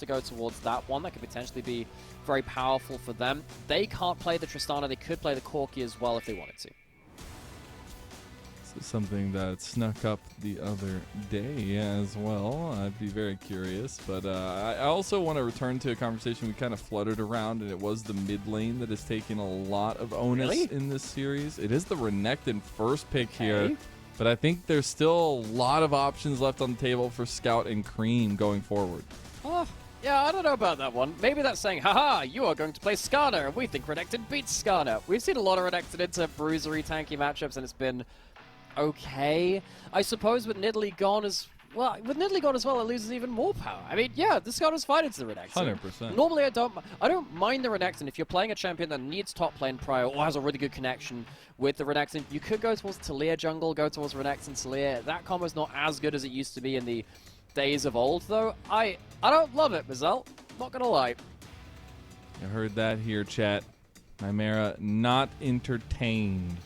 to go towards that one. That could potentially be very powerful for them. They can't play the Tristana. They could play the Corki as well if they wanted to. This is something that snuck up the other day as well. I'd be very curious. But I also want to return to a conversation we kind of fluttered around, and it was the mid lane that is taking a lot of onus in this series. It is the Renekton first pick here. But I think there's still a lot of options left on the table for Scout and Creme going forward. Oh, yeah, I don't know about that one. Maybe that's saying, haha, you are going to play Skarner, and we think Renekton beats Skarner. We've seen a lot of Renekton into bruisery, tanky matchups, and it's been okay. I suppose with Nidalee gone as well, it loses even more power. I mean, yeah, the Skarner's fine into the Renekton. 100%. Normally, I don't mind the Renekton. If you're playing a champion that needs top lane prior or has a really good connection with the Renekton, you could go towards Taliyah jungle, go towards Renekton Taliyah. That combo's not as good as it used to be in the days of old, though. I don't love it, Mazel. Not gonna lie. You heard that here, chat. Nymeara not entertained.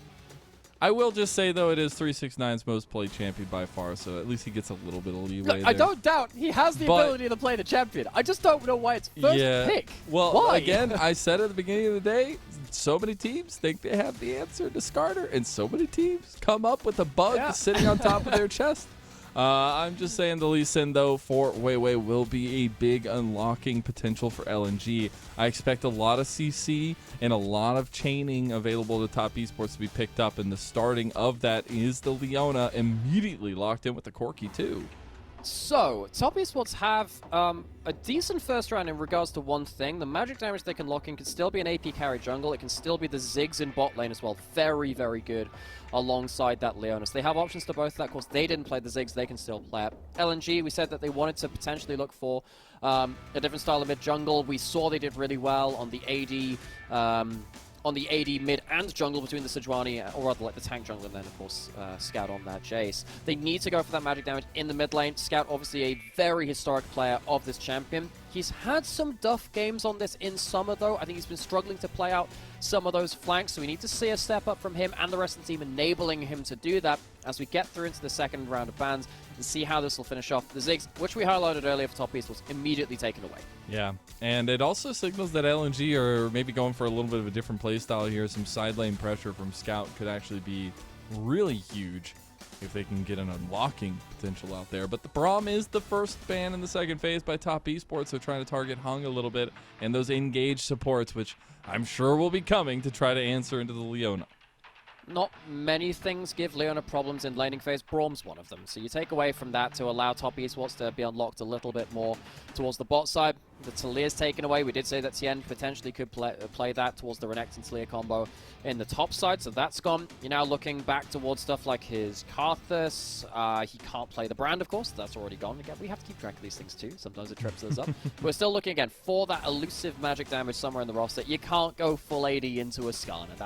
I will just say, though, it is 369's most played champion by far, so at least he gets a little bit of leeway there. I don't doubt he has the ability to play the champion. I just don't know why it's first pick. Well, why? Again, I said at the beginning of the day, so many teams think they have the answer to Skarner, and so many teams come up with a bug sitting on top of their chest. I'm just saying the Lee Sin, though, for WeiWei will be a big unlocking potential for LNG. I expect a lot of CC and a lot of chaining available to top esports to be picked up, and the starting of that is the Leona immediately locked in with the Corki, too. So, top esports have a decent first round in regards to one thing. The magic damage they can lock in can still be an AP carry jungle. It can still be the Ziggs in bot lane as well. Very, very good alongside that Leona. So they have options to both of that. Of course, they didn't play the Ziggs. They can still play it. LNG, we said that they wanted to potentially look for a different style of mid jungle. We saw they did really well on the AD, mid and jungle between the Sejuani, or rather like the tank jungle, and then of course Scout on that Jace. They need to go for that magic damage in the mid lane. Scout obviously a very historic player of this champion. He's had some duff games on this in summer though. I think he's been struggling to play out some of those flanks, so we need to see a step up from him and the rest of the team enabling him to do that as we get through into the second round of bans and see how this will finish off. The Ziggs, which we highlighted earlier for top esports, immediately taken away. Yeah, and it also signals that LNG are maybe going for a little bit of a different play style here. Some side lane pressure from Scout could actually be really huge if they can get an unlocking potential out there. But the Braum is the first ban in the second phase by top esports, so trying to target Hung a little bit, and those engaged supports, which I'm sure will be coming to try to answer into the Leona. Not many things give Leona problems in laning phase. Braum's one of them. So you take away from that to allow top esports to be unlocked a little bit more towards the bot side. The Taliyah's taken away. We did say that Tian potentially could play that towards the Renekton Taliyah combo in the top side, so that's gone. You're now looking back towards stuff like his Karthus. He can't play the Brand, of course. That's already gone. Again, we have to keep track of these things too. Sometimes it trips us up. We're still looking again for that elusive magic damage somewhere in the roster. You can't go full AD into a Skarner.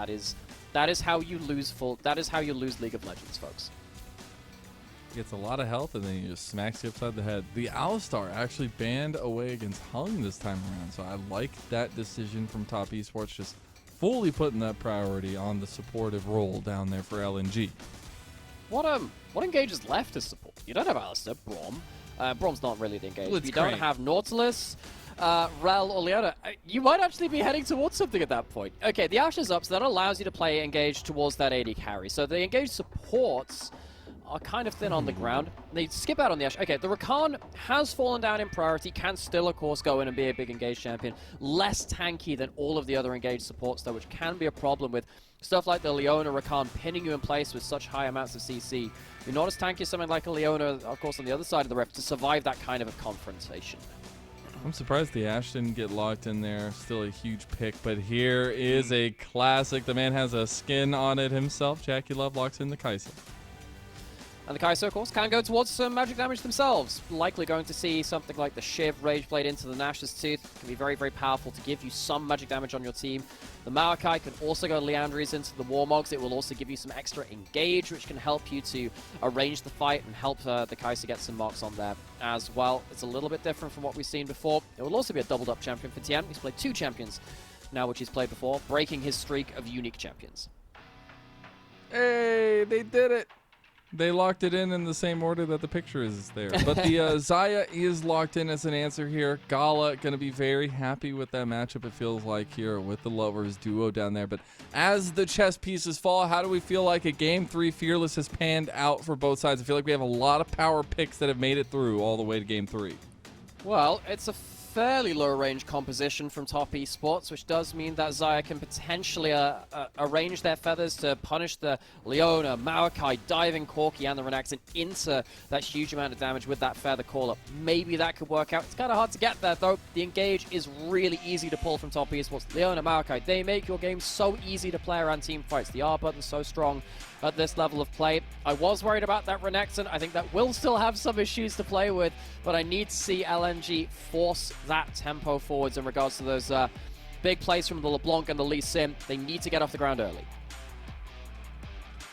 That is how you lose League of Legends, folks. Gets a lot of health, and then he just smacks you upside the head. The Alistar actually banned away against Hung this time around, so I like that decision from top esports, just fully putting that priority on the supportive role down there for LNG. What engage is left as support? You don't have Alistar, Braum. Braum's not really the engage. You don't have Nautilus, Rel or Leona. You might actually be heading towards something at that point. Okay, the Ashe is up, so that allows you to play engage towards that AD carry. So the engage supports are kind of thin on the ground. They skip out on the Ashe. Okay, the Rakan has fallen down in priority, can still, of course, go in and be a big engage champion. Less tanky than all of the other engage supports, though, which can be a problem with stuff like the Leona Rakan pinning you in place with such high amounts of CC. You're not as tanky as something like a Leona, of course, on the other side of the rift to survive that kind of a confrontation. I'm surprised the Ashe didn't get locked in there. Still a huge pick, but here is a classic. The man has a skin on it himself. JackeyLove locks in the Kai'Sa. And the Kai'Sa, of course, can go towards some magic damage themselves. Likely going to see something like the Shiv Rage Blade into the Nash's Tooth. Can be very, very powerful to give you some magic damage on your team. The Maokai can also go Liandry's into the Warmogs. It will also give you some extra engage, which can help you to arrange the fight and help the Kai'Sa get some marks on there as well. It's a little bit different from what we've seen before. It will also be a doubled up champion for Tian. He's played 2 champions now, which he's played before, breaking his streak of unique champions. Hey, they did it. They locked it in the same order that the picture is there. But the Xayah is locked in as an answer here. Gala going to be very happy with that matchup, it feels like, here with the Lovers duo down there. But as the chess pieces fall, how do we feel like a Game 3 Fearless has panned out for both sides? I feel like we have a lot of power picks that have made it through all the way to Game 3. Well, it's a fairly low-range composition from top esports, which does mean that Xayah can potentially arrange their feathers to punish the Leona, Maokai, Diving Corki, and the Renekton into that huge amount of damage with that feather caller. Maybe that could work out. It's kind of hard to get there, though. The engage is really easy to pull from top esports. Leona, Maokai, they make your game so easy to play around team fights. The R button's so strong at this level of play. I was worried about that Renekton. I think that will still have some issues to play with, but I need to see LNG force that tempo forwards in regards to those big plays from the LeBlanc and the Lee Sin. They need to get off the ground early.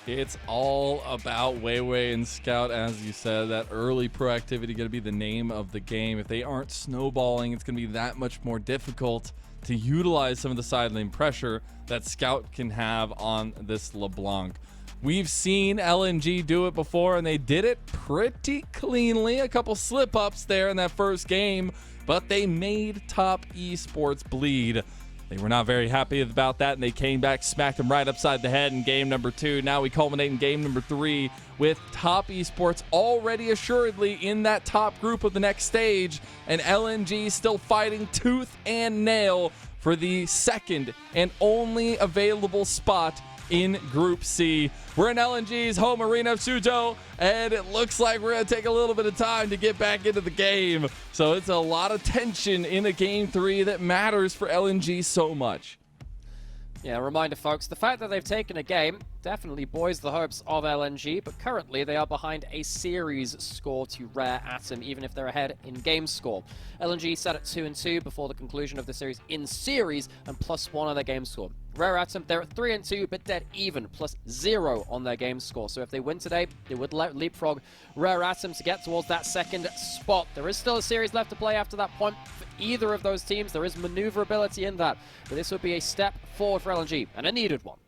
It's all about WeiWei and Scout, as you said. That early proactivity going to be the name of the game. If they aren't snowballing, it's going to be that much more difficult to utilize some of the side lane pressure that Scout can have on this LeBlanc. We've seen LNG do it before, and they did it pretty cleanly. A couple slip-ups there in that first game, but they made top esports bleed. They were not very happy about that, and they came back, smacked them right upside the head in game number 2. Now we culminate in game number 3 with top esports already assuredly in that top group of the next stage, and LNG still fighting tooth and nail for the second and only available spot in Group C. We're in LNG's home arena of Suzhou, and it looks like we're going to take a little bit of time to get back into the game. So it's a lot of tension in a Game 3 that matters for LNG so much. Yeah, reminder, folks, the fact that they've taken a game definitely buoys the hopes of LNG, but currently they are behind a series score to Rare Atom, even if they're ahead in game score. LNG set at 2-2 before the conclusion of the series in series, and +1 on their game score. Rare Atom, they're at 3-2, but dead even, +0 on their game score. So if they win today, they would leapfrog Rare Atom to get towards that second spot. There is still a series left to play after that point for either of those teams. There is maneuverability in that, but this would be a step forward for LNG, and a needed one.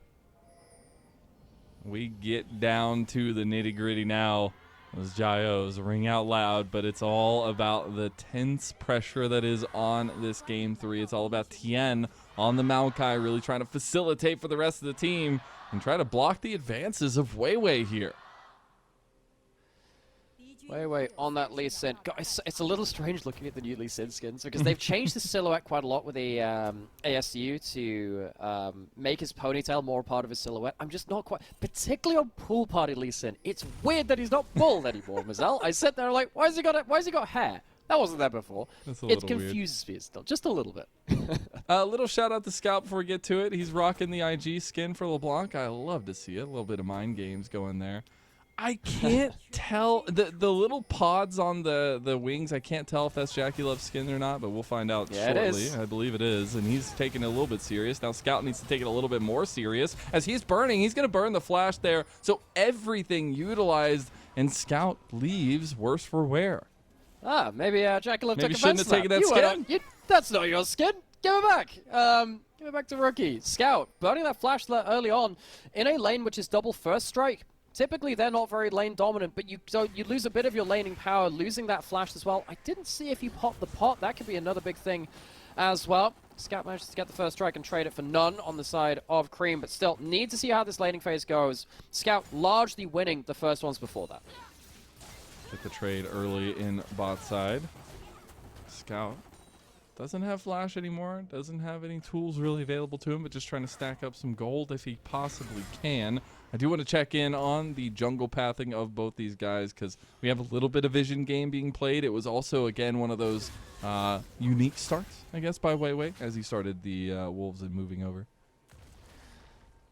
We get down to the nitty-gritty now. Those Jaios ring out loud, but it's all about the tense pressure that is on this Game 3. It's all about Tian on the Maokai, really trying to facilitate for the rest of the team and try to block the advances of WeiWei here. WeiWei on that Lee Sin. Guys, it's a little strange looking at the new Lee Sin skins because they've changed the silhouette quite a lot with the ASU to make his ponytail more a part of his silhouette. I'm just not quite, particularly on Pool Party Lee Sin. It's weird that he's not bald anymore, Mazel. I sit there like, why has he got hair? That wasn't there before. It confuses me still, just a little bit. A little shout out to Scout before we get to it. He's rocking the IG skin for LeBlanc. I love to see it. A little bit of mind games going there. I can't tell. The little pods on the wings, I can't tell if that's JackeyLove's skin or not, but we'll find out shortly. It is. I believe it is, and he's taking it a little bit serious. Now Scout needs to take it a little bit more serious. As he's burning, he's going to burn the flash there, so everything utilized, and Scout leaves worse for wear. Maybe JackeyLove took offense. Maybe shouldn't have taken that skin. That's not your skin. Give it back. Give it back to Rookie. Scout, burning that flash early on in a lane which is double first strike. Typically, they're not very lane dominant, but you lose a bit of your laning power, losing that flash as well. I didn't see if he popped the pot. That could be another big thing as well. Scout manages to get the first strike and trade it for none on the side of Creme, but still, need to see how this laning phase goes. Scout largely winning the first ones before that. Get the trade early in bot side. Scout doesn't have flash anymore, doesn't have any tools really available to him, but just trying to stack up some gold if he possibly can. I do want to check in on the jungle pathing of both these guys because we have a little bit of vision game being played. It was also, again, one of those unique starts, I guess, by WeiWei as he started the Wolves and moving over.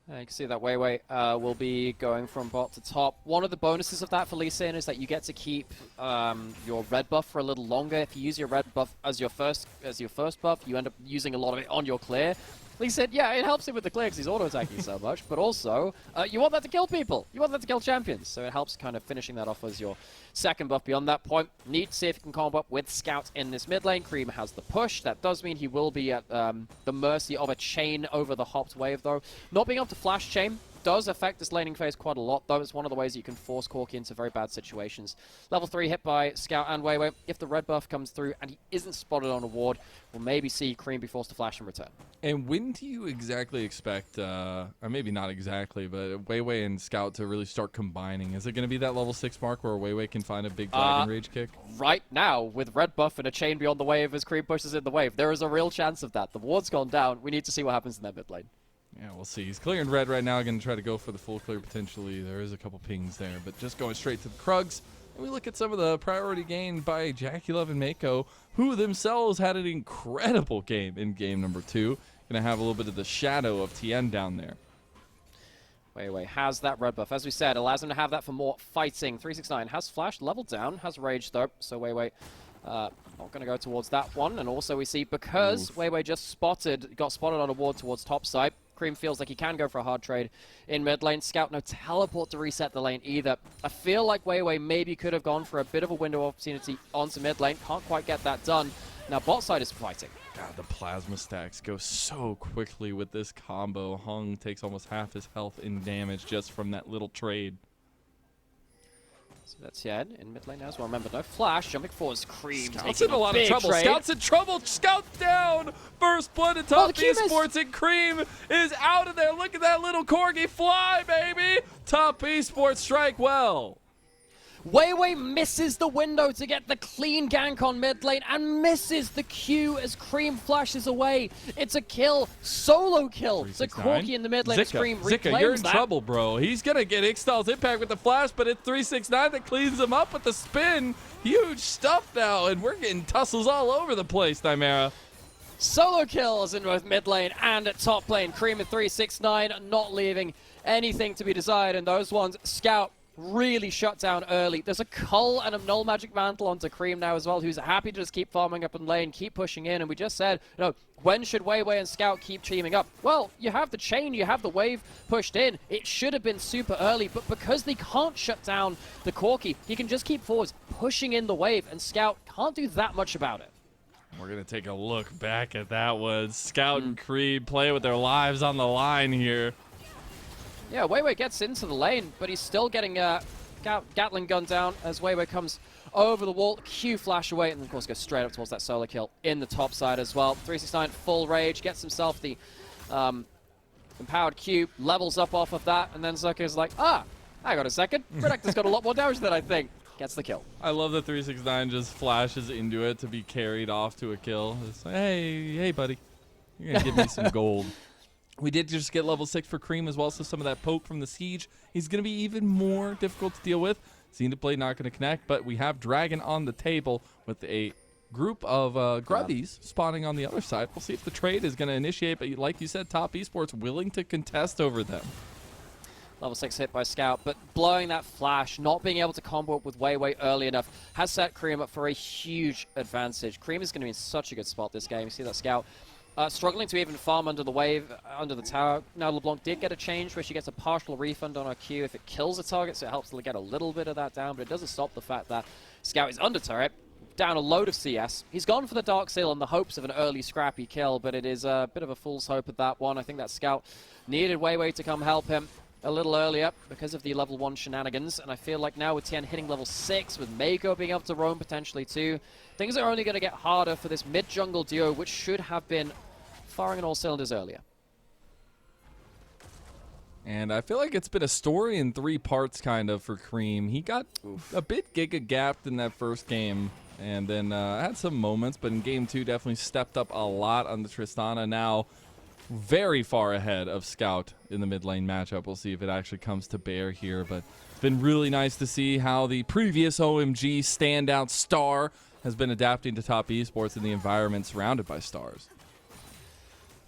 You can see that WeiWei will be going from bot to top. One of the bonuses of that for Lee Sin is that you get to keep your red buff for a little longer. If you use your red buff as your first buff, you end up using a lot of it on your clear. Lee said, yeah, it helps him with the clear because he's auto-attacking so much, but also, you want that to kill people. You want that to kill champions. So it helps kind of finishing that off as your second buff beyond that point. Need to see if he can combo up with Scout in this mid lane. Creme has the push. That does mean he will be at the mercy of a chain over the hopped wave, though. Not being able to flash chain does affect this laning phase quite a lot, though. It's one of the ways you can force Corki into very bad situations. Level 3 hit by Scout and WeiWei. If the red buff comes through and he isn't spotted on a ward, we'll maybe see Creme be forced to flash and return. And when do you exactly expect, or maybe not exactly, but WeiWei and Scout to really start combining? Is it going to be that level 6 mark where WeiWei can find a big Dragon Rage kick? Right now, with red buff and a chain beyond the wave as Creme pushes in the wave, there is a real chance of that. The ward's gone down. We need to see what happens in that mid lane. Yeah, we'll see. He's clearing red right now. Going to try to go for the full clear potentially. There is a couple pings there, but just going straight to the Krugs. And we look at some of the priority gained by JackeyLove and Meiko, who themselves had an incredible game in game number 2. Going to have a little bit of the shadow of Tian down there. WeiWei has that red buff. As we said, allows him to have that for more fighting. 369 has flash, leveled down, has rage though. So WeiWei not going to go towards that one. And also we see because WeiWei just got spotted on a ward towards top side, Creme feels like he can go for a hard trade in mid lane. Scout, no teleport to reset the lane either. I feel like WeiWei maybe could have gone for a bit of a window of opportunity onto mid lane. Can't quite get that done. Now bot side is fighting. God, the plasma stacks go so quickly with this combo. Hung takes almost half his health in damage just from that little trade. So that's Tian in mid lane now as well. Remember, no flash. Jumping forward is Creme. Scout's in a lot of trouble. Scout's in trouble. Scout down. First blood at top Esports, and Creme is out of there. Look at that little corgi fly, baby. Top Esports strike well. WeiWei misses the window to get the clean gank on mid lane and misses the Q as Creme flashes away. It's a kill, solo kill. So Corki in the mid lane, Creme reclaims Zika, you're in that. trouble, bro. He's going to get Ixtal's impact with the flash, but it's 369 that cleans him up with the spin. Huge stuff now, and we're getting tussles all over the place, Nymeara. Solo kills in both mid lane and at top lane. Creme at 369, not leaving anything to be desired in those ones. Scout really shut down early. There's a Cull and a Null Magic Mantle onto Creme now as well, who's happy to just keep farming up in lane, keep pushing in, and we just said, you know, when should WeiWei and Scout keep teaming up? Well, you have the chain, you have the wave pushed in. It should have been super early, but because they can't shut down the Corki, he can just keep forwards, pushing in the wave, and Scout can't do that much about it. We're going to take a look back at that one. Scout and Creme play with their lives on the line here. Yeah, WeiWei gets into the lane, but he's still getting Gatling gun down as WeiWei comes over the wall. Q flash away, and of course goes straight up towards that solo kill in the top side as well. 369 full rage, gets himself the empowered Q, levels up off of that, and then Zika is like, hang on a second. Redactor's got a lot more damage than I think. Gets the kill. I love that 369 just flashes into it to be carried off to a kill. It's like, hey, buddy, you're going to give me some gold. We did just get level 6 for Creme as well, so some of that poke from the Siege is going to be even more difficult to deal with. Xena Blade not going to connect, but we have Dragon on the table with a group of grubbies spawning on the other side. We'll see if the trade is going to initiate, but like you said, Top Esports willing to contest over them. Level 6 hit by Scout, but blowing that flash, not being able to combo up with WeiWei early enough, has set Creme up for a huge advantage. Creme is going to be in such a good spot this game. You see that Scout struggling to even farm under the wave, under the tower. Now LeBlanc did get a change where she gets a partial refund on her Q if it kills a target, so it helps to get a little bit of that down, but it doesn't stop the fact that Scout is under turret, down a load of CS. He's gone for the Dark Seal in the hopes of an early scrappy kill, but it is a bit of a fool's hope at that one. I think that Scout needed WeiWei to come help him a little earlier because of the level 1 shenanigans, and I feel like now with Tian hitting level 6, with Meiko being able to roam potentially too, things are only going to get harder for this mid-jungle duo, which should have been firing on all cylinders earlier. And I feel like it's been a story in 3 parts kind of for Creme. He got a bit giga-gapped in that first game, and then had some moments, but in game 2 definitely stepped up a lot on the Tristana. Now very far ahead of Scout in the mid lane matchup. We'll see if it actually comes to bear here, but it's been really nice to see how the previous OMG standout star has been adapting to Top Esports in the environment surrounded by stars.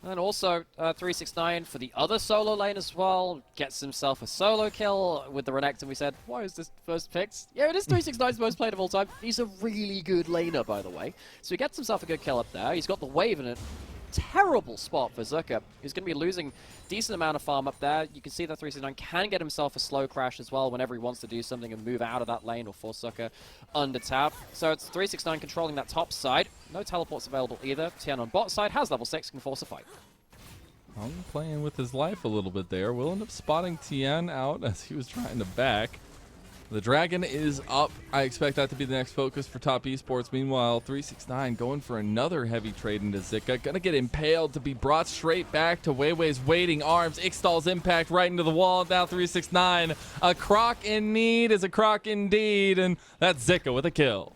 And also 369 for the other solo lane as well. Gets himself a solo kill with the Renekton. We said, why is this first picked? Yeah, it is 369's most played of all time. He's a really good laner, by the way. So he gets himself a good kill up there. He's got the wave in it. Terrible spot for Zika. He's going to be losing decent amount of farm up there. You can see that 369 can get himself a slow crash as well whenever he wants to do something and move out of that lane or force Zika under tap. So it's 369 controlling that top side. No teleports available either. Tian on bot side has level 6, can force a fight. Hung playing with his life a little bit there. Will end up spotting Tian out as he was trying to back. The Dragon is up. I expect that to be the next focus for Top Esports. Meanwhile, 369 going for another heavy trade into Zika. Gonna get impaled to be brought straight back to WeiWei's waiting arms. Ixtal's impact right into the wall. Now 369. A croc in need is a croc indeed. And that's Zika with a kill.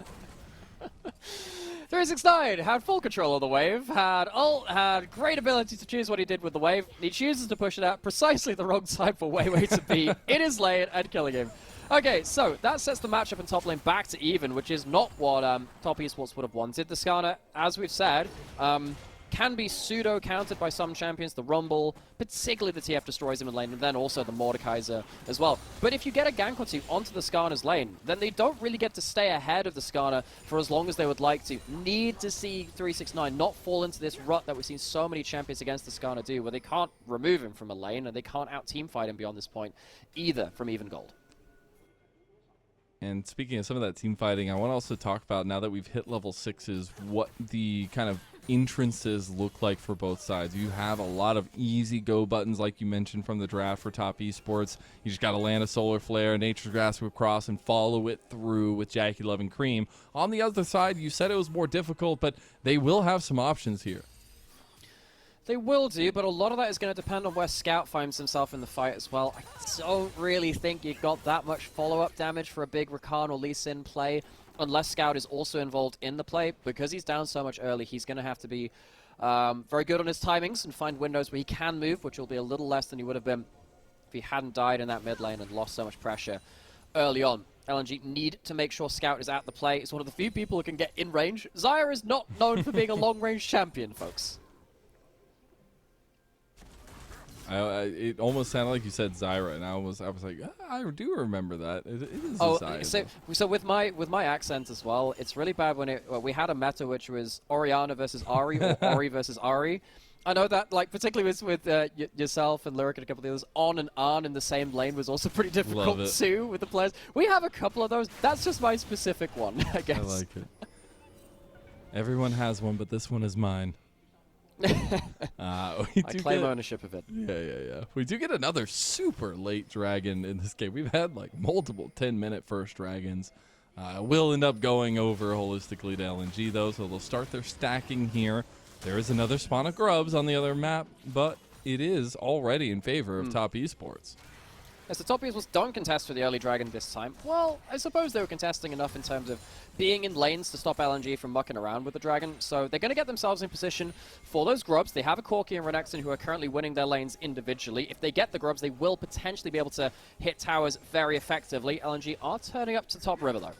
369 had full control of the wave, had ult, had great ability to choose what he did with the wave. He chooses to push it out precisely the wrong side for WeiWei to be in his lane and killing him. Okay, so that sets the matchup in top lane back to even, which is not what Top Esports would have wanted. The Skana, as we've said, can be pseudo-countered by some champions. The Rumble, particularly the TF destroys him in lane, and then also the Mordekaiser as well. But if you get a gank or two onto the Skana's lane, then they don't really get to stay ahead of the Skana for as long as they would like to. Need to see 369 not fall into this rut that we've seen so many champions against the Skana do, where they can't remove him from a lane, and they can't out-teamfight him beyond this point, either from even gold. And speaking of some of that team fighting, I want to also talk about, now that we've hit level 6s, what the kind of entrances look like for both sides. You have a lot of easy go buttons, like you mentioned from the draft for Top Esports. You just got to land a Solar Flare, Nature's Grasp across, and follow it through with JackeyLove and Creme. On the other side, you said it was more difficult, but they will have some options here. They will do, but a lot of that is going to depend on where Scout finds himself in the fight as well. I don't really think you got that much follow-up damage for a big Rakan or Lee Sin play, unless Scout is also involved in the play. Because he's down so much early, he's going to have to be very good on his timings and find windows where he can move, which will be a little less than he would have been if he hadn't died in that mid lane and lost so much pressure early on. LNG need to make sure Scout is at the play. It's one of the few people who can get in range. Zyra is not known for being a long-range champion, folks. It almost sounded like you said Zyra, and I was like, I do remember that. It is Zyra. So with my accent as well, it's really bad when we had a meta which was Orianna versus Ahri or Ori versus Ahri. I know that, like, particularly with yourself and Lyric and a couple of the others, on and on in the same lane was also pretty difficult too with the players. We have a couple of those. That's just my specific one, I guess. I like it. Everyone has one, but this one is mine. I claim ownership of it. Yeah. We do get another super late dragon in this game. We've had like multiple 10-minute first dragons. Will end up going over holistically to LNG though, so they'll start their stacking here. There is another spawn of grubs on the other map, but it is already in favor of Top Esports. Yes, the Top Esports don't contest for the early dragon this time. Well, I suppose they were contesting enough in terms of being in lanes to stop LNG from mucking around with the dragon, so they're going to get themselves in position for those grubs. They have a Corki and Renekton who are currently winning their lanes individually. If they get the grubs, they will potentially be able to hit towers very effectively. LNG are turning up to top river, though.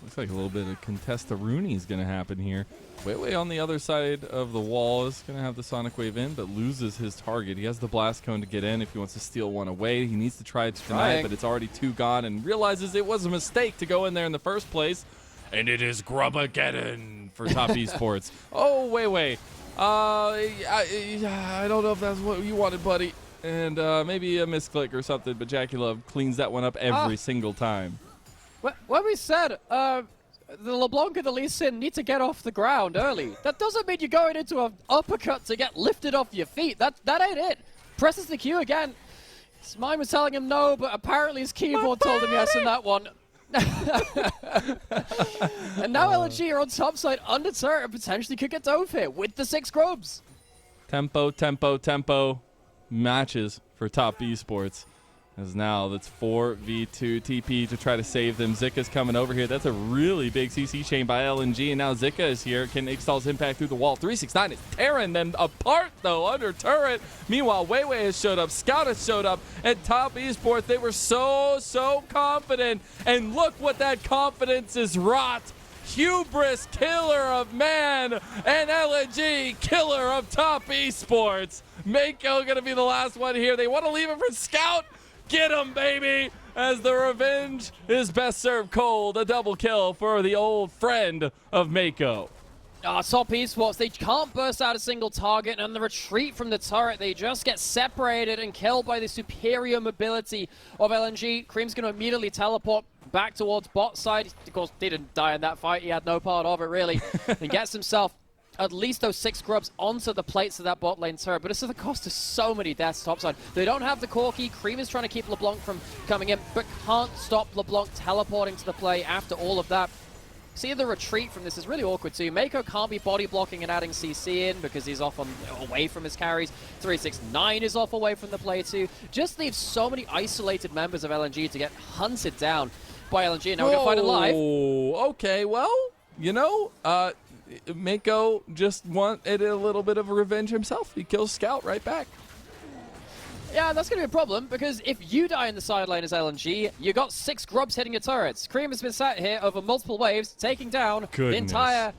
Looks like a little bit of contest-a-rooney is going to happen here. WeiWei on the other side of the wall is going to have the Sonic Wave in, but loses his target. He has the Blast Cone to get in if he wants to steal one away. He needs to try it tonight, but it's already 2 gone, and realizes it was a mistake to go in there in the first place. And it is Grubageddon for Top Esports. Oh, WeiWei. I don't know if that's what you wanted, buddy. And maybe a misclick or something, but JackeyLove cleans that one up every single time. When we said the LeBlanc and the Lee Sin need to get off the ground early, that doesn't mean you're going into an uppercut to get lifted off your feet. That ain't it. Presses the Q again. His mind was telling him no, but apparently his keyboard told him yes in that one. And now LNG are on top side under turret and potentially could get dove here with the 6 grubs. Tempo matches for Top Esports. As now that's 4v2 TP to try to save them. Zika's coming over here. That's a really big CC chain by LNG, and now Zika is here. Can Ixtal's impact through the wall? 369 is tearing them apart, though, under turret. Meanwhile, WeiWei has showed up. Scout has showed up. At Top Esports, they were so confident. And look what that confidence is wrought. Hubris, killer of man, and LNG, killer of Top Esports. Meiko going to be the last one here. They want to leave it for Scout. Get him, baby, as the revenge is best served cold. A double kill for the old friend of Meiko. Top Esports, they can't burst out a single target, and the retreat from the turret, they just get separated and killed by the superior mobility of LNG. Creme's going to immediately teleport back towards bot side. Of course, he didn't die in that fight. He had no part of it, really. He gets himself at least those 6 grubs onto the plates of that bot lane turret, but it's at the cost of so many deaths topside. They don't have the Corki. Creme is trying to keep LeBlanc from coming in, but can't stop LeBlanc teleporting to the play after all of that. See, the retreat from this is really awkward too. Meiko can't be body blocking and adding CC in because he's off away from his carries. 369 is off away from the play too. Just leaves so many isolated members of LNG to get hunted down by LNG. And now we're going to find it live. Oh, okay. Well, you know, Meiko just wanted a little bit of revenge himself. He kills Scout right back. Yeah, that's going to be a problem, because if you die in the side lane as LNG, you got 6 grubs hitting your turrets. Creme has been sat here over multiple waves, taking down the entire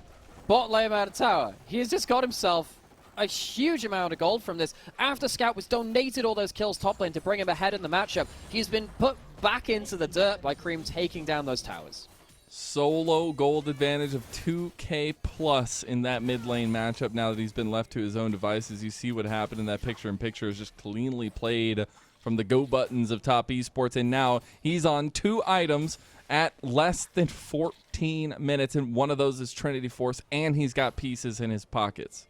bot lane out of tower. He has just got himself a huge amount of gold from this. After Scout was donated all those kills top lane to bring him ahead in the matchup, he's been put back into the dirt by Creme taking down those towers. Solo gold advantage of 2K plus in that mid lane matchup now that he's been left to his own devices. You see what happened in that picture-in-picture is just cleanly played from the go buttons of Top Esports, and now he's on 2 items at less than 14 minutes, and one of those is Trinity Force, and he's got pieces in his pockets.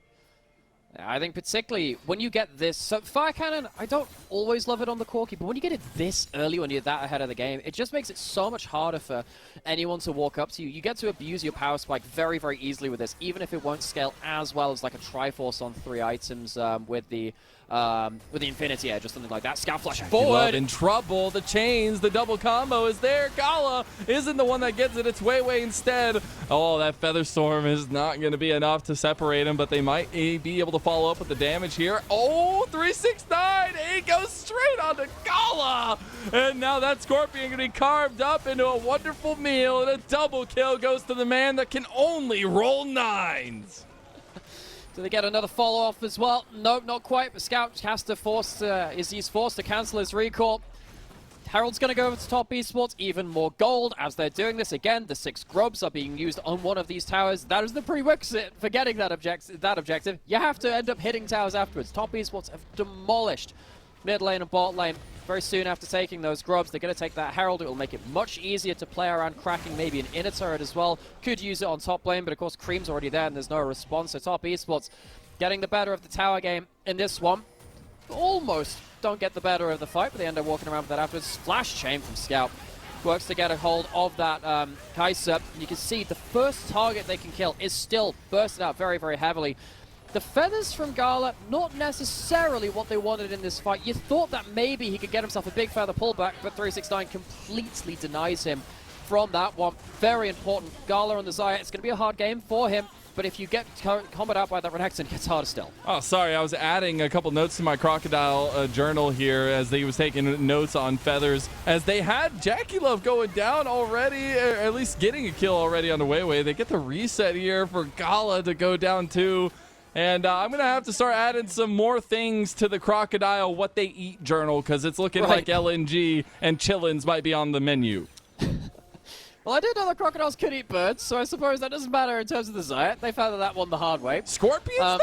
I think particularly when you get this, so Fire Cannon, I don't always love it on the Corki, but when you get it this early, when you're that ahead of the game, it just makes it so much harder for anyone to walk up to you. You get to abuse your power spike very, very easily with this, even if it won't scale as well as like a Triforce on 3 items with the Infinity Edge or something like that. Scout flash forward. In trouble. The chains, the double combo is there. Gala isn't the one that gets it. It's WeiWei instead. Oh, that Feather Storm is not going to be enough to separate him, but they might be able to follow up with the damage here. Oh, 369. He goes straight onto Gala. And now that Scorpion going to be carved up into a wonderful meal, and a double kill goes to the man that can only roll 9s. Do they get another follow-off as well? Nope, not quite, but Scout has to he's forced to cancel his recall. Herald's going to go over to Top Esports, even more gold as they're doing this. Again, the 6 grubs are being used on one of these towers. That is the prerequisite for getting that objective. You have to end up hitting towers afterwards. Top Esports have demolished mid lane and bot lane very soon after taking those grubs. They're going to take that Herald. It will make it much easier to play around cracking maybe an inner turret as well. Could use it on top lane, but of course Creme's already there and there's no response. So Top Esports getting the better of the tower game in this one. Almost don't get the better of the fight, but they end up walking around with that afterwards. Flash chain from Scout. Works to get a hold of that Kaiser. You can see the first target they can kill is still bursted out very, very heavily. The feathers from Gala, not necessarily what they wanted in this fight. You thought that maybe he could get himself a big feather pullback, but 369 completely denies him from that one. Very important. Gala on the Zaya, it's going to be a hard game for him, but if you get comboed out by that Renekton, it gets harder still. Oh, sorry, I was adding a couple notes to my Crocodile journal here as he was taking notes on feathers. As they had JackeyLove going down already, or at least getting a kill already on the WeiWei. They get the reset here for Gala to go down too. And I'm going to have to start adding some more things to the Crocodile What They Eat journal, because it's looking like LNG and chillins might be on the menu. Well, I do know that crocodiles could eat birds, so I suppose that doesn't matter in terms of the Zayat. They found that one the hard way. Scorpions, though?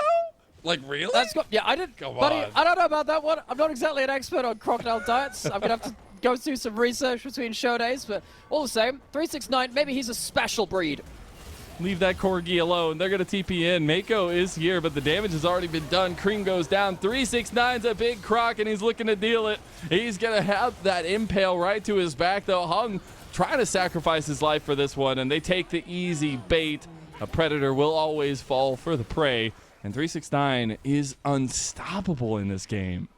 Like, really? Yeah, I did. Buddy, I don't know about that one. I'm not exactly an expert on crocodile diets. I'm going to have to go do some research between show days, but all the same, 369, maybe he's a special breed. Leave that Corgi alone. They're going to TP in. Meiko is here, but the damage has already been done. Creme goes down. 369's a big croc, and he's looking to deal it. He's going to have that impale right to his back, though. Hung trying to sacrifice his life for this one, and they take the easy bait. A predator will always fall for the prey, and 369 is unstoppable in this game.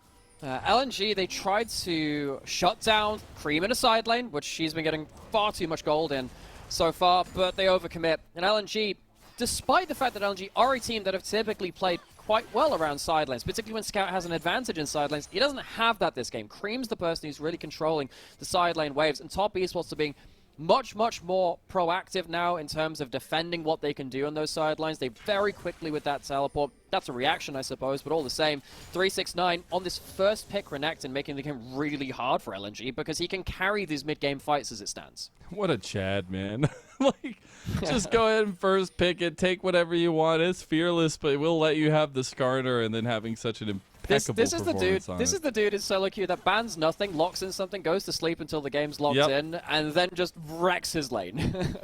LNG, they tried to shut down Creme in a side lane, which she's been getting far too much gold in so far, but they overcommit. And LNG, despite the fact that LNG are a team that have typically played quite well around side lanes, particularly when Scout has an advantage in side lanes, he doesn't have that this game. Creme's the person who's really controlling the side lane waves, and Top Esports are being much, much more proactive now in terms of defending what they can do on those sidelines. They very quickly with that teleport. That's a reaction, I suppose, but all the same, 369 on this first pick Renekton, making the game really hard for LNG because he can carry these mid-game fights as it stands. What a Chad, man. Like, just go ahead and first pick it, take whatever you want. It's fearless, but we'll let you have the Skarner, and then having such an impeccable this is the dude in solo queue that bans nothing, locks in something, goes to sleep until the game's locked in, and then just wrecks his lane.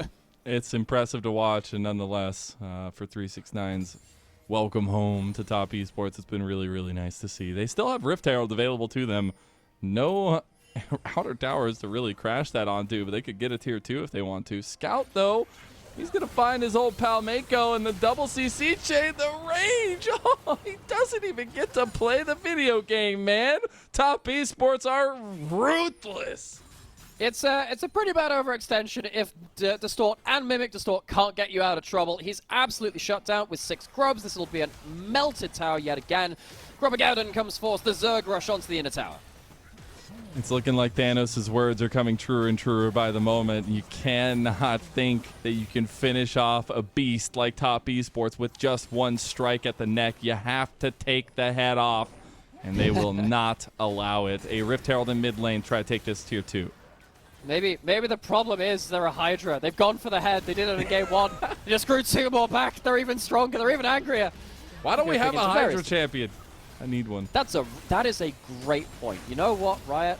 It's impressive to watch, and nonetheless, for 369's welcome home to top esports, it's been really, really nice to see. They still have Rift Herald available to them. No outer towers to really crash that onto, but they could get a tier 2 if they want to. Scout, though, he's going to find his old pal Meiko in the double CC chain. The range! Oh, he doesn't even get to play the video game, man. Top esports are ruthless. It's a pretty bad overextension if Distort and Mimic Distort can't get you out of trouble. He's absolutely shut down with 6 Grubs. This will be a melted tower yet again. Grubageddon comes forth, the Zerg rush onto the inner tower. It's looking like Thanos' words are coming truer and truer by the moment. You cannot think that you can finish off a beast like top esports with just one strike at the neck. You have to take the head off, and they will not allow it. A Rift Herald in mid lane try to take this tier 2. Maybe the problem is they're a Hydra. They've gone for the head. They did it in game 1. They just grew 2 more back. They're even stronger. They're even angrier. Why don't we have a Hydra champion? I need one. That is a great point. You know what, Riot?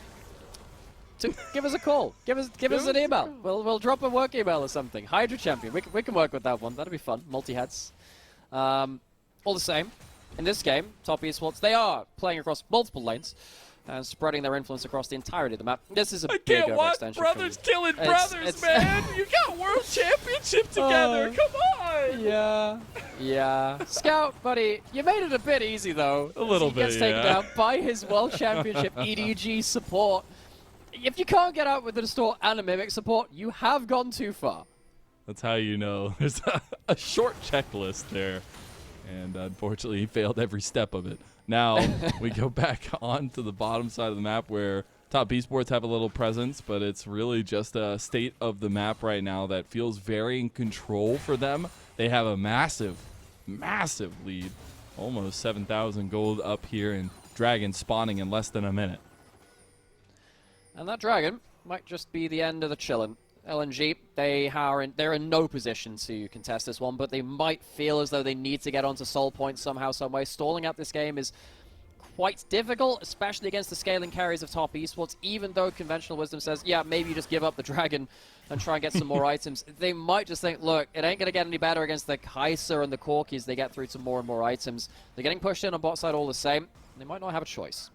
Give us a call. Give us an email. We'll drop a work email or something. Hydra champion. We can work with that one. That'll be fun. Multi-heads. All the same, in this game, top esports, they are playing across multiple lanes and spreading their influence across the entirety of the map. This is a big overextension. I can't watch brothers killing brothers, man. You got world championship together. Come on. Yeah. Scout, buddy, you made it a bit easy, though. A little bit, He gets taken down by his world championship EDG support. If you can't get out with the Distort and a Mimic support, you have gone too far. That's how you know. There's a short checklist there. And unfortunately, he failed every step of it. Now, we go back on to the bottom side of the map where top esports have a little presence, but it's really just a state of the map right now that feels very in control for them. They have a massive, massive lead. Almost 7,000 gold up here, and Dragon spawning in less than a minute. And that Dragon might just be the end of the chillin'. LNG, they're in no position to contest this one, but they might feel as though they need to get onto soul points somehow, some way. Stalling out this game is quite difficult, especially against the scaling carries of top esports, even though conventional wisdom says, yeah, maybe you just give up the Dragon and try and get some more items. They might just think, look, it ain't going to get any better against the Kaiser and the Corkies. They get through to more and more items. They're getting pushed in on bot side all the same. They might not have a choice.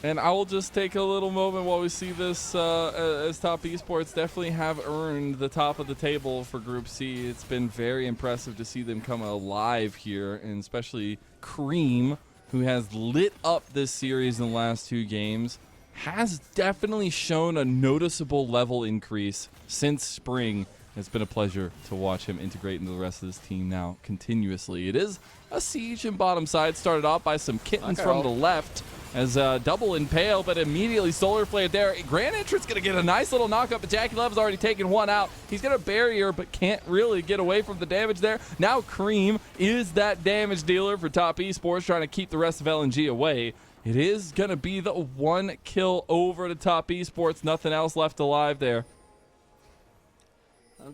And I will just take a little moment while we see this as top esports definitely have earned the top of the table for Group C. It's been very impressive to see them come alive here, and especially Creme, who has lit up this series in the last 2 games, has definitely shown a noticeable level increase since spring. It's been a pleasure to watch him integrate into the rest of this team now continuously. It is a siege in bottom side, started off by some kittens from the left, as double impale, but immediately solar flare there. Grand Entrance gonna get a nice little knockup, but JackeyLove's already taken one out. He's got a barrier, but can't really get away from the damage there. Now Creme is that damage dealer for top esports, trying to keep the rest of LNG away. It is gonna be the 1 kill over to top esports. Nothing else left alive there.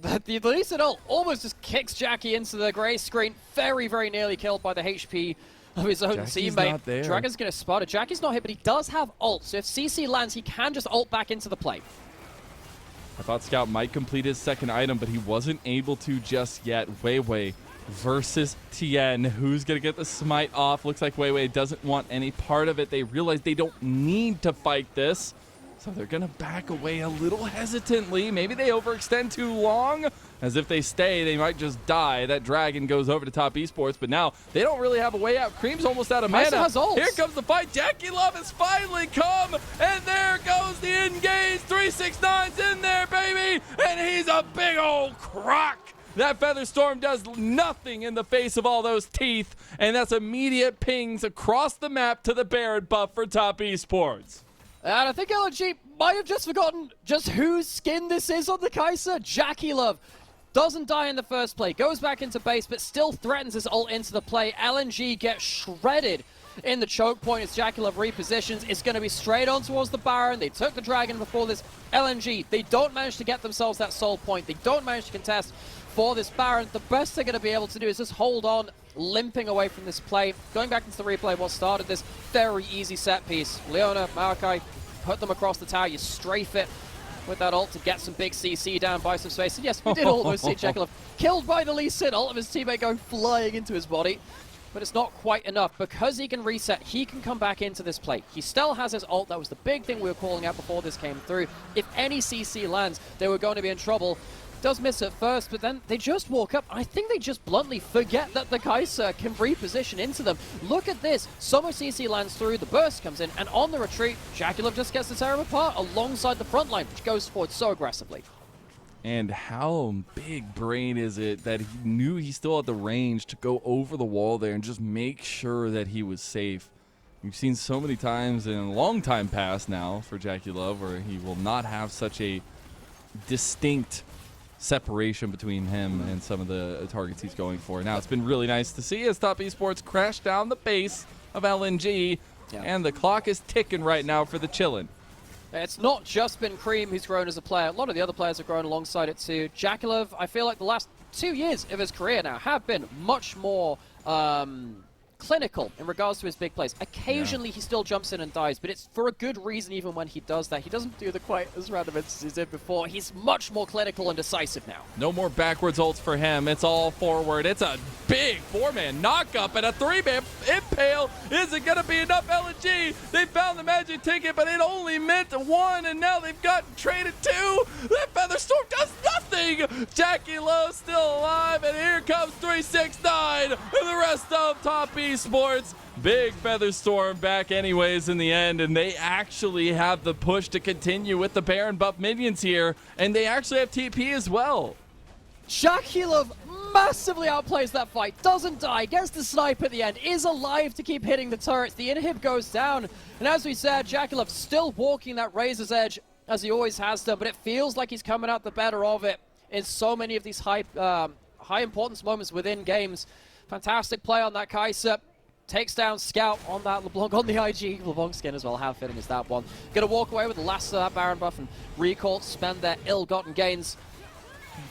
The Lee Sin ult almost just kicks Jackie into the grey screen. Very, very nearly killed by the HP of his own teammate. Dragon's going to spot it. Jackie's not hit, but he does have ult. So if CC lands, he can just ult back into the play. I thought Scout might complete his second item, but he wasn't able to just yet. WeiWei versus Tian. Who's going to get the smite off? Looks like WeiWei doesn't want any part of it. They realize they don't need to fight this. So they're going to back away a little hesitantly. Maybe they overextend too long. As if they stay, they might just die. That Dragon goes over to top esports, but now they don't really have a way out. Creme's almost out of mana. Here comes the fight. JackeyLove has finally come, and there goes the engage. 369's in there, baby, and he's a big old croc. That Feather Storm does nothing in the face of all those teeth, and that's immediate pings across the map to the Baron buff for top esports. And I think LNG might have just forgotten just whose skin this is on the Kaiser. JackeyLove doesn't die in the first play, goes back into base, but still threatens his ult into the play. LNG gets shredded in the choke point as JackeyLove repositions. It's going to be straight on towards the Baron. They took the Dragon before this. LNG, they don't manage to get themselves that soul point. They don't manage to contest for this Baron. The best they're going to be able to do is just hold on, limping away from this play. Going back into the replay, what started this very easy set piece. Leona, Maokai, put them across the tower. You strafe it. with that ult to get some big CC down, buy some space. And yes, we did almost see JackeyLove killed by the Lee Sin ult of his teammate going flying into his body. But it's not quite enough. Because he can reset, he can come back into this play. He still has his ult. That was the big thing we were calling out before this came through. If any CC lands, they were going to be in trouble. Does miss at first, but then they just walk up. I think they just bluntly forget that the Kai'Sa can reposition into them. Look at this. So much CC lands through, the burst comes in, and on the retreat, JackeyLove just gets to tear him apart alongside the front line, which goes forward so aggressively. And how big brain is it that he knew he still had the range to go over the wall there and just make sure that he was safe. We've seen so many times in a long time past now for JackeyLove where he will not have such a distinct separation between him and some of the targets he's going for. Now it's been really nice to see as Top Esports crash down the base of LNG, and the clock is ticking right now for the chillin'. It's not just been Creme who's grown as a player. A lot of the other players have grown alongside it too. JackeyLove, I feel like the last 2 years of his career now have been much more clinical in regards to his big plays. Occasionally he still jumps in and dies, but it's for a good reason even when he does that. He doesn't do the quite as random as he did before. He's much more clinical and decisive now. No more backwards ults for him. It's all forward. It's a big 4-man knock-up and a 3-man impale. Is it going to be enough LNG? They found the magic ticket, but it only meant 1, and now they've got traded 2. That Featherstorm does nothing. JackeyLove still alive, and here comes 369 and the rest of Top Esports. Big Featherstorm back anyways in the end, and they actually have the push to continue with the Baron buff minions here, and they actually have TP as well. JackeyLove massively outplays that fight, doesn't die, gets the snipe at the end, is alive to keep hitting the turrets. The inhib goes down, and as we said, JackeyLove still walking that razor's edge as he always has done, but it feels like he's coming out the better of it in so many of these high importance moments within games. Fantastic play on that Kai'Sa. Takes down Scout on that LeBlanc on the IG. LeBlanc skin as well. How fitting is that one? Gonna walk away with the last of that Baron buff and recall, spend their ill-gotten gains.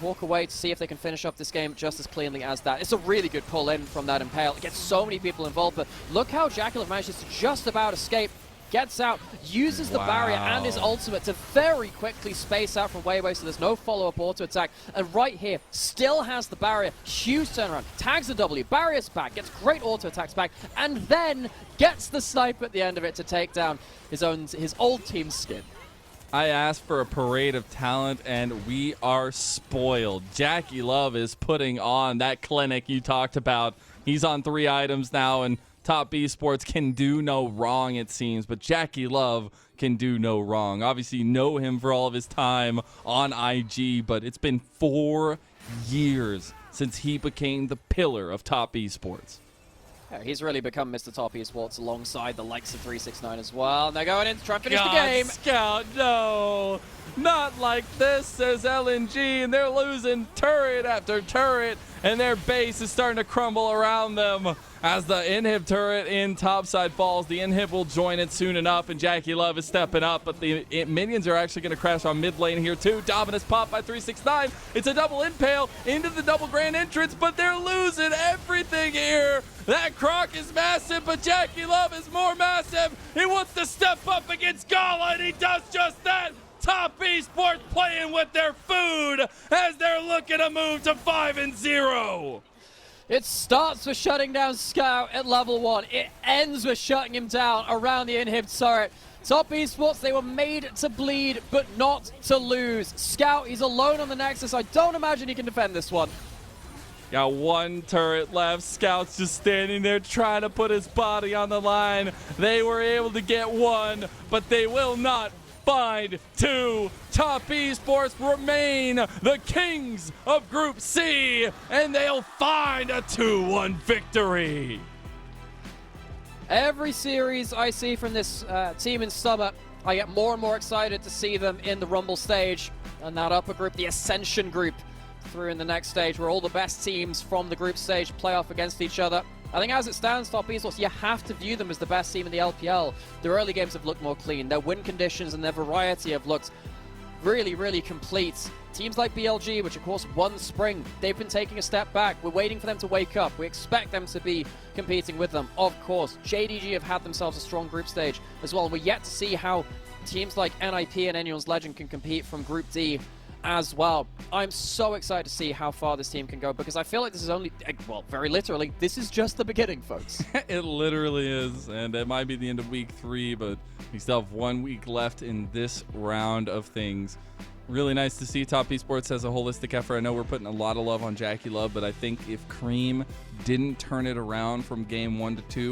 Walk away to see if they can finish off this game just as cleanly as that. It's a really good pull in from that Impale. It gets so many people involved, but look how JackeyLove manages to just about escape. Gets out, uses the barrier and his ultimate to very quickly space out from WeiWei, so there's no follow-up auto-attack. And right here, still has the barrier, huge turnaround, tags the W, barriers back, gets great auto-attacks back, and then gets the snipe at the end of it to take down his old team's skin. I asked for a parade of talent, and we are spoiled. JackeyLove is putting on that clinic you talked about. He's on 3 items now, and Top Esports can do no wrong, it seems, but JackeyLove can do no wrong. Obviously, you know him for all of his time on IG, but it's been 4 years since he became the pillar of Top Esports. Yeah, he's really become Mr. Top Esports alongside the likes of 369 as well. And they're going in to try and finish the game. Scout, no. Not like this, says LNG, and they're losing turret after turret, and their base is starting to crumble around them. As the inhib turret in topside falls, the inhib will join it soon enough, and JackeyLove is stepping up, but the minions are actually going to crash on mid lane here too. Dominus pop by 369. It's a double impale into the double grand entrance, but they're losing everything here. That Croc is massive, but JackeyLove is more massive. He wants to step up against Gala, and he does just that. Top Esports playing with their food as they're looking to move to 5-0. It starts with shutting down Scout at level 1. It ends with shutting him down around the inhib turret. Top Esports, they were made to bleed, but not to lose. Scout, he's alone on the Nexus. I don't imagine he can defend this one. Got 1 turret left. Scout's just standing there trying to put his body on the line. They were able to get 1, but they will not find 2. Top Esports remain the kings of Group C, and they'll find a 2-1 victory. Every series I see from this team in summer, I get more and more excited to see them in the Rumble stage. And that upper group, the Ascension group, through in the next stage, where all the best teams from the group stage play off against each other. I think as it stands, Top Esports, you have to view them as the best team in the LPL. Their early games have looked more clean. Their win conditions and their variety have looked really, really complete. Teams like BLG, which of course won Spring, they've been taking a step back. We're waiting for them to wake up. We expect them to be competing with them, of course. JDG have had themselves a strong group stage as well, and we're yet to see how teams like NIP and Annual's Legend can compete from Group D as well. I'm so excited to see how far this team can go, because I feel like this is only, well, very literally, this is just the beginning, folks. It literally is, and it might be the end of week 3, but we still have 1 week left in this round of things. Really nice to see Top Esports has a holistic effort. I know we're putting a lot of love on JackeyLove, but I think if Creme didn't turn it around from game 1 to 2,